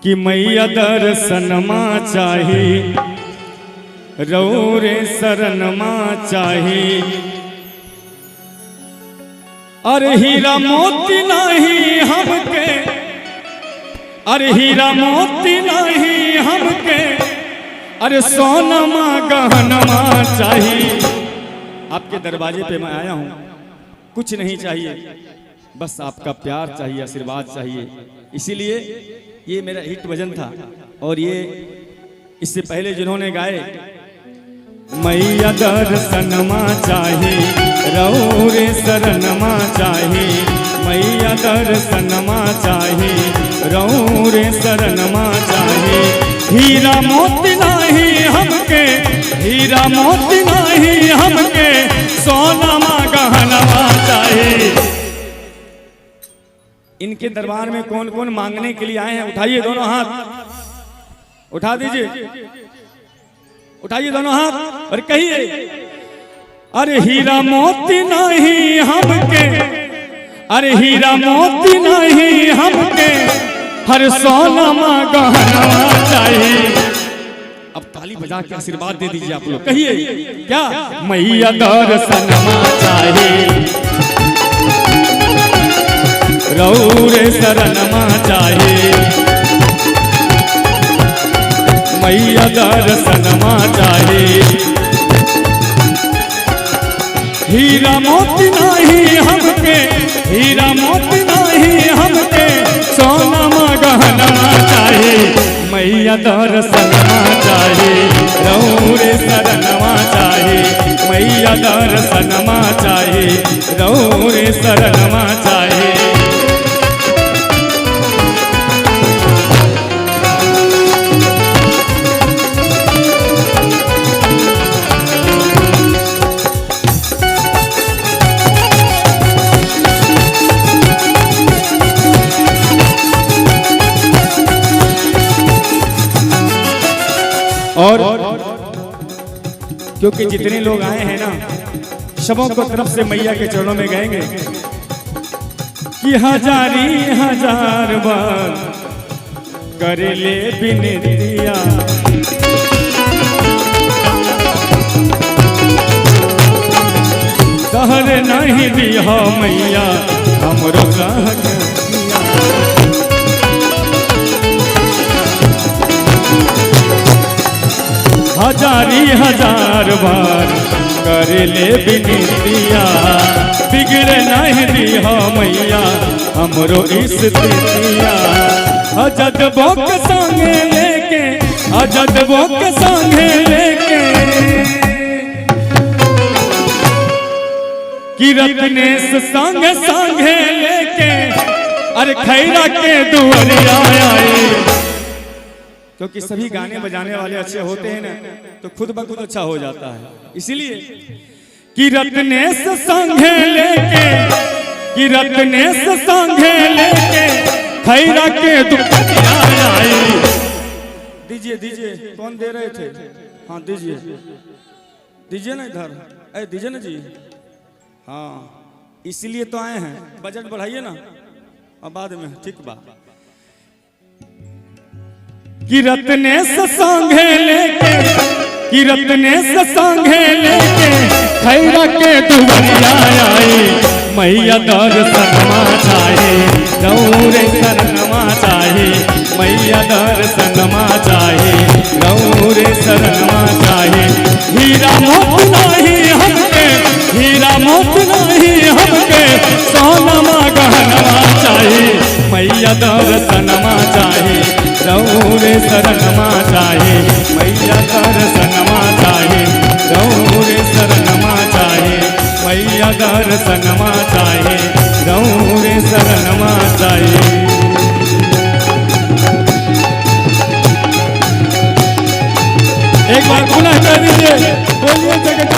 कि मैया दर्शनमा चाही रौरे शरणमा चाही। अरे हीरा मोती नहीं हमके, अरे हीरा मोती नहीं हमके, अरे सोनमा गहनमा चाहिए। आपके दरवाजे पे मैं आया हूँ, कुछ नहीं चाहिए, बस आपका प्यार चाहिए, आशीर्वाद चाहिए। इसीलिए ये मेरा हिट भजन था। और ये इससे पहले जिन्होंने गाए, मैया दर्शनमा चाही रौरे शरणमा चाही, मैया दर्शनमा चाही रौरे शरणमा चाही। हीरा मोती नहीं हमके, हीरा मोती नहीं हमके, सोनमा गहनमा चाही। इनके दरबार में कौन कौन मांगने के लिए आए हैं? उठाइए दोनों हाथ, उठा दीजिए, उठाइए दोनों हाथ और कहिए, अरे हीरा मोती नहीं हमके, अरे हीरा मोती नहीं हमके, हर सोनमा गहना चाहिए। अब ताली बजा के आशीर्वाद दे दीजिए आप लोग, कहिए क्या? मैया दर्शनमा चाहिए रौरे शरणमा चाहिए, मैया दर्शनमा चाहिए। हीरा मोती नहीं हमके, हीरा मोती नहीं हमके, सोनमा गहनमा चाहिए, मैया दर्शनमा चाहिए रौरे शरणमा चाहिए, मैया दर्शनमा चाहिए रौरे शरणमा चाहिए। और क्योंकि जितने लोग आए हैं ना, सबों को तरफ से मैया के चरणों में गाएंगे कि हजारी हजार बार कर ले बिनतिया, सहर नहीं दिया मैया हमरो कहत। हजारी हजार बार कर ले बिनतिया, बिगड़ नहीं दिया मैया हमरो स्थितिया। अजदबो के संगे लेके, अजदबो के संगे लेके, कि रत्नेश संग संगे लेके, अरे खैरा के दुआरिया आए। क्योंकि सभी गाने बजाने वाले अच्छे होते हैं ना, तो खुद ब खुद अच्छा हो जाता है। इसीलिए कि रत्नेश संगे लेके, कि रत्नेश संगे लेके, खैरा के दुआरिया आए। दीजिए दीजिए, कौन दे रहे थे? हाँ दीजिए, दीजिए ना इधर, अरे दीजिए ना जी। हाँ इसलिए तो आए हैं, बजट बढ़ाइए ना, और बाद में ठीक बात। कि रत्नेश संगे लेके, कि रत्नेश संगे लेके, खैरा के दुआरिया आए। मैया दर्शनमा चाहिए रौरे शरणमा चाहिए, मैया दर्शनमा चाहिए रौरे शरणमा चाहिए। हीरा मोती नहीं हमके, हीरा मोती नहीं हमके, सोनमा गहना चाहिए, मैया दर्शनमा चाहिए रौरे शरणमा चाहिए, मैया दर्शनमा चाहिए रौरे शरणमा चाहिए, मैया दर्शनमा चाहिए रौरे शरणमा चाहिए। एक बार पुनः कर दीजिए, बोलिए जगत